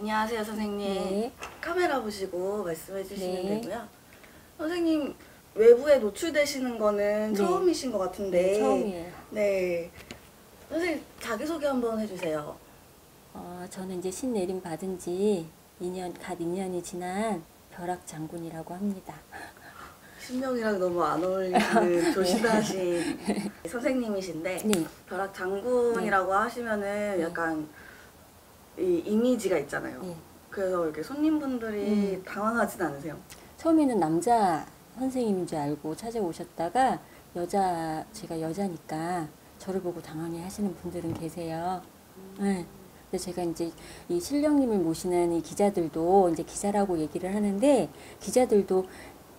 안녕하세요, 선생님. 네. 카메라 보시고 말씀해 주시면 네. 되고요. 선생님, 외부에 노출되시는 거는 네. 처음이신 것 같은데. 네, 처음이에요. 네. 선생님, 자기소개 한번 해주세요. 저는 이제 신내림 받은 지 2년, 갓 2년이 지난 벼락 장군이라고 합니다. 신명이랑 너무 안 어울리는 조신하신 선생님이신데, 네. 벼락 장군이라고 하시면은 약간 이 이미지가 있잖아요. 네. 그래서 이렇게 손님분들이 당황하진 않으세요? 처음에는 남자 선생님인 줄 알고 찾아오셨다가 제가 여자니까 저를 보고 당황해 하시는 분들은 계세요. 네. 근데 제가 이제 이 신령님을 모시는 이 기자들도 이제 기자라고 얘기를 하는데, 기자들도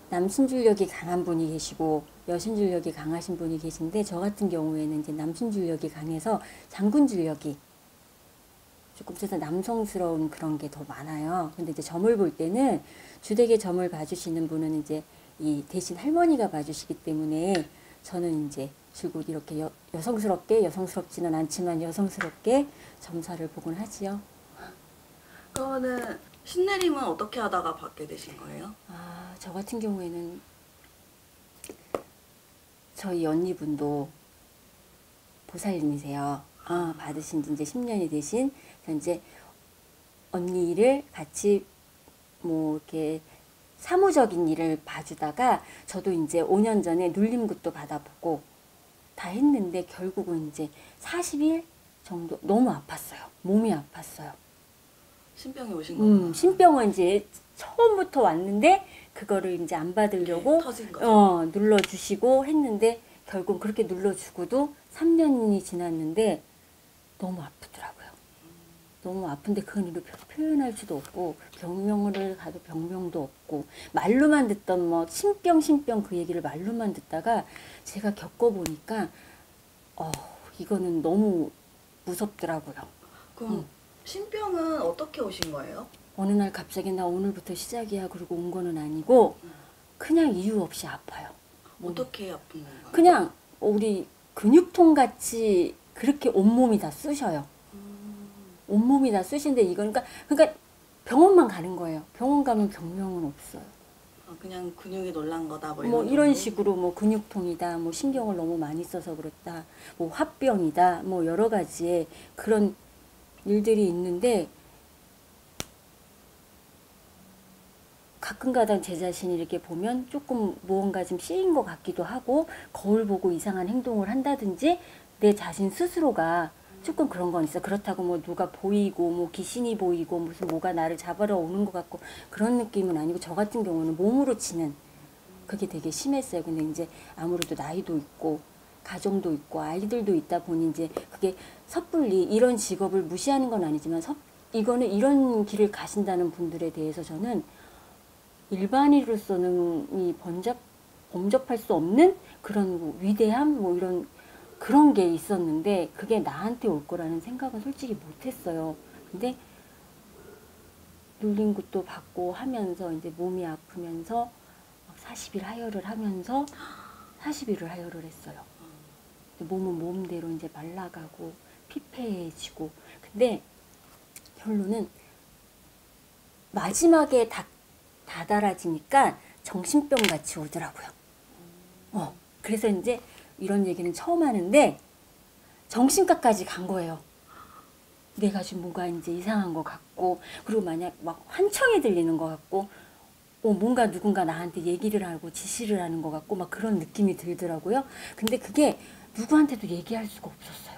남신줄력이 강한 분이 계시고 여신줄력이 강하신 분이 계신데, 저 같은 경우에는 이제 남신줄력이 강해서 장군줄력이 조금 더 남성스러운 그런 게 더 많아요. 근데 이제 점을 볼 때는 주되게 점을 봐주시는 분은 이제 이 대신 할머니가 봐주시기 때문에, 저는 이제 줄곧 이렇게 여성스럽지는 않지만 여성스럽게 점사를 보곤 하지요. 그러면은 신내림은 어떻게 하다가 받게 되신 거예요? 저 같은 경우에는 저희 언니분도 보살님이세요. 받으신 지 이제 10년이 되신. 그래서 이제 언니를 같이 뭐 이렇게 사무적인 일을 봐주다가, 저도 이제 5년 전에 눌림굿도 받아보고 다 했는데, 결국은 이제 40일 정도 너무 아팠어요. 몸이 아팠어요. 신병이 오신 거구나. 신병은 이제 처음부터 왔는데, 그거를 이제 안 받으려고 터진 거죠. 눌러주시고 했는데, 결국 그렇게 눌러주고도 3년이 지났는데 너무 아프더라고요. 너무 아픈데 그건 이로 표현할 수도 없고, 병명을 가도 병명도 없고, 말로만 듣던 뭐 신병 그 얘기를 말로만 듣다가 제가 겪어보니까 이거는 너무 무섭더라고요. 그럼 신병은 어떻게 오신 거예요? 어느 날 갑자기 나 오늘부터 시작이야 그러고 온 거는 아니고, 그냥 이유 없이 아파요. 어떻게 아픈 건가요? 그냥 우리 근육통 같이 그렇게 온몸이 다 쑤셔요. 온몸이 다 쑤신데, 이건 그러니까 병원만 가는 거예요. 병원 가면 병명은 없어요. 그냥 근육이 놀란 거다 뭐 이런 식으로 뭐 근육통이다, 뭐 신경을 너무 많이 써서 그렇다, 뭐 화병이다, 뭐 여러 가지의 그런 일들이 있는데, 가끔가다 제 자신이 이렇게 보면 조금 무언가 좀 씌인 것 같기도 하고, 거울 보고 이상한 행동을 한다든지, 내 자신 스스로가 조금 그런 건 있어. 그렇다고 뭐 누가 보이고 뭐 귀신이 보이고 무슨 뭐가 나를 잡으러 오는 것 같고 그런 느낌은 아니고, 저 같은 경우는 몸으로 치는 그게 되게 심했어요. 근데 이제 아무래도 나이도 있고 가정도 있고 아이들도 있다 보니 이제 그게 섣불리 이런 직업을 무시하는 건 아니지만, 이거는 이런 길을 가신다는 분들에 대해서 저는 일반인으로서는 범접할 수 없는 그런 뭐 위대함 뭐 이런 그런 게 있었는데, 그게 나한테 올 거라는 생각은 솔직히 못했어요. 근데 눌린 것도 받고 하면서 이제 몸이 아프면서 40일 하혈을 하면서 40일을 하혈을 했어요. 몸은 몸대로 이제 말라가고 피폐해지고. 근데 결론은 마지막에 다다라지니까 정신병 같이 오더라고요. 그래서 이제 이런 얘기는 처음 하는데, 정신과까지 간 거예요. 내가 지금 뭔가 이제 이상한 것 같고, 그리고 만약 막 환청이 들리는 것 같고, 뭔가 누군가 나한테 얘기를 하고 지시를 하는 것 같고, 막 그런 느낌이 들더라고요. 근데 그게 누구한테도 얘기할 수가 없었어요.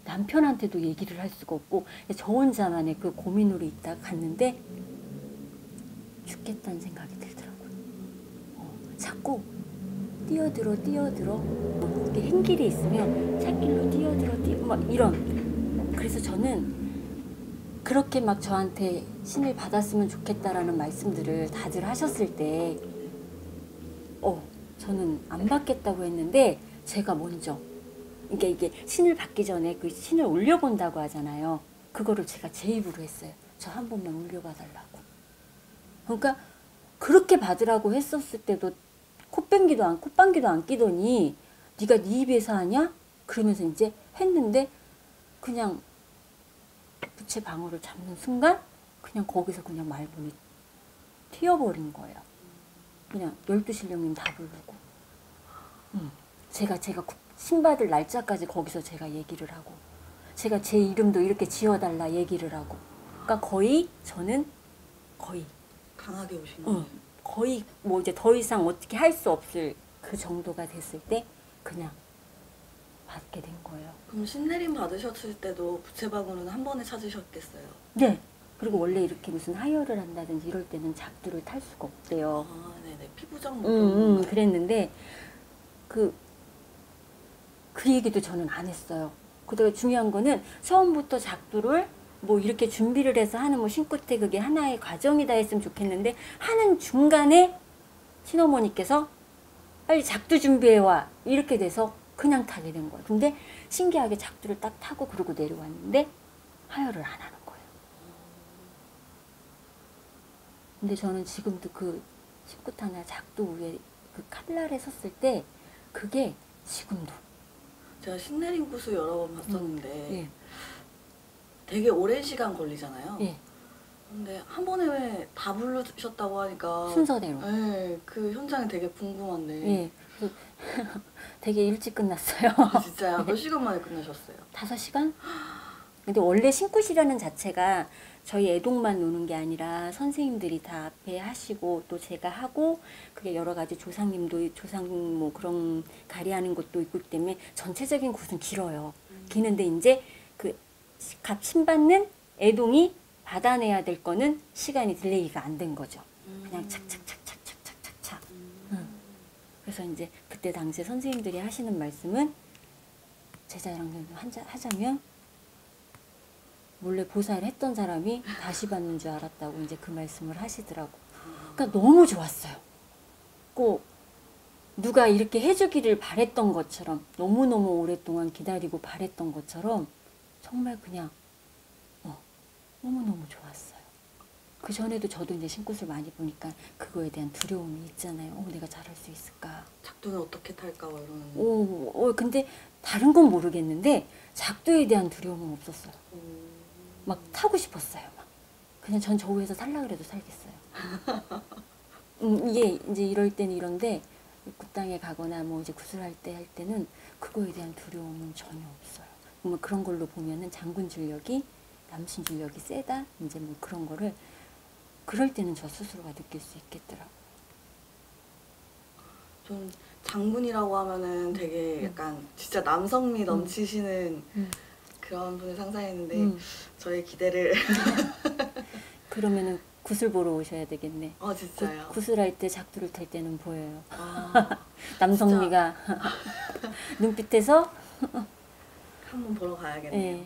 남편한테도 얘기를 할 수가 없고, 저 혼자만의 그 고민으로 있다가 갔는데 죽겠다는 생각이 들더라고요. 자꾸 뛰어들어 이렇게 행길이 있으면 찻길로 뛰어들어 막 이런. 그래서 저는 그렇게 막 저한테 신을 받았으면 좋겠다라는 말씀들을 다들 하셨을 때 저는 안 받겠다고 했는데, 제가 먼저, 그러니까 이게 신을 받기 전에 그 신을 올려본다고 하잖아요. 그거를 제가 제 입으로 했어요. 저 한 번만 올려봐 달라고. 그러니까 그렇게 받으라고 했었을 때도 콧방귀도 안 끼더니, 네가 네 입에서 하냐? 그러면서 이제 했는데, 그냥 부채 방울을 잡는 순간 그냥 거기서 그냥 말문이 튀어버린 거예요. 그냥 12신령님 다 부르고. 제가 신받을 날짜까지 거기서 제가 얘기를 하고, 제가 제 이름도 이렇게 지어달라 얘기를 하고. 그러니까 거의 저는 거의 강하게 오신 거예요. 거의 뭐 이제 더 이상 어떻게 할 수 없을 그 정도가 됐을 때 그냥 받게 된 거예요. 그럼 신내림 받으셨을 때도 부채바구니는 한 번에 찾으셨겠어요? 네. 그리고 원래 이렇게 무슨 하혈을 한다든지 이럴 때는 작두를 탈 수가 없대요. 아, 네네. 피부정 뭐 그런 건가요? 그랬는데 그 얘기도 저는 안 했어요. 그다음에 중요한 거는 처음부터 작두를 뭐 이렇게 준비를 해서 하는 뭐 신끝에 그게 하나의 과정이다 했으면 좋겠는데 하는 중간에 친어머니께서 빨리 작두 준비해와 이렇게 돼서 그냥 타게 된 거예요. 근데 신기하게 작두를 딱 타고 그러고 내려왔는데 하혈을 안 하는 거예요. 근데 저는 지금도 그 신끝 하나 작두 위에 그 칼날에 섰을 때 그게 지금도 제가 신내림 구슬 여러 번 봤었는데 예. 되게 오랜 시간 걸리잖아요. 예. 근데 한 번에 왜 다 부르셨다고 하니까 순서대로. 네, 그 현장이 되게 궁금한데 예. 그래서 되게 일찍 끝났어요. 아, 진짜요? 몇 시간 만에 끝나셨어요? 5시간? 근데 원래 신굿이라는 자체가 저희 애동만 노는 게 아니라 선생님들이 다 앞에 하시고 또 제가 하고 그게 여러 가지 조상님도 조상 뭐 그런 가리하는 것도 있기 때문에 전체적인 곳은 길어요. 기는데 이제 그 값 신받는 애동이 받아내야 될 거는 시간이 딜레이가 안 된 거죠. 그냥 착착착착착착착착. 그래서 이제 그때 당시에 선생님들이 하시는 말씀은 제자랑 하자면 몰래 보살을 했던 사람이 다시 받는 줄 알았다고 이제 그 말씀을 하시더라고. 그러니까 너무 좋았어요. 꼭 누가 이렇게 해주기를 바랬던 것처럼 너무너무 오랫동안 기다리고 바랬던 것처럼 정말 그냥 너무너무 좋았어요. 그 전에도 저도 이제 신굿을 많이 보니까 그거에 대한 두려움이 있잖아요. 내가 잘할 수 있을까? 작두는 어떻게 탈까? 뭐 이러는. 근데 다른 건 모르겠는데 작두에 대한 두려움은 없었어요. 막 타고 싶었어요. 막 그냥 전 저 위에서 살라 그래도 살겠어요. 이게 이제 이럴 때는 이런데 굿당에 가거나 뭐 이제 구슬할 때는 그거에 대한 두려움은 전혀 없어요. 뭐 그런 걸로 보면은 장군 줄력이 남신 줄력이 세다 이제 뭐 그런 거를 그럴 때는 저 스스로가 느낄 수 있겠더라고요. 좀 장군이라고 하면은 되게 약간 진짜 남성미 넘치시는 그런 분을 상상했는데 저의 기대를 그러면은 구슬 보러 오셔야 되겠네. 진짜요? 구슬할 때 작두를 탈 때는 보여요. 아, 남성미가 눈빛에서 한번 보러 가야겠네요. 예.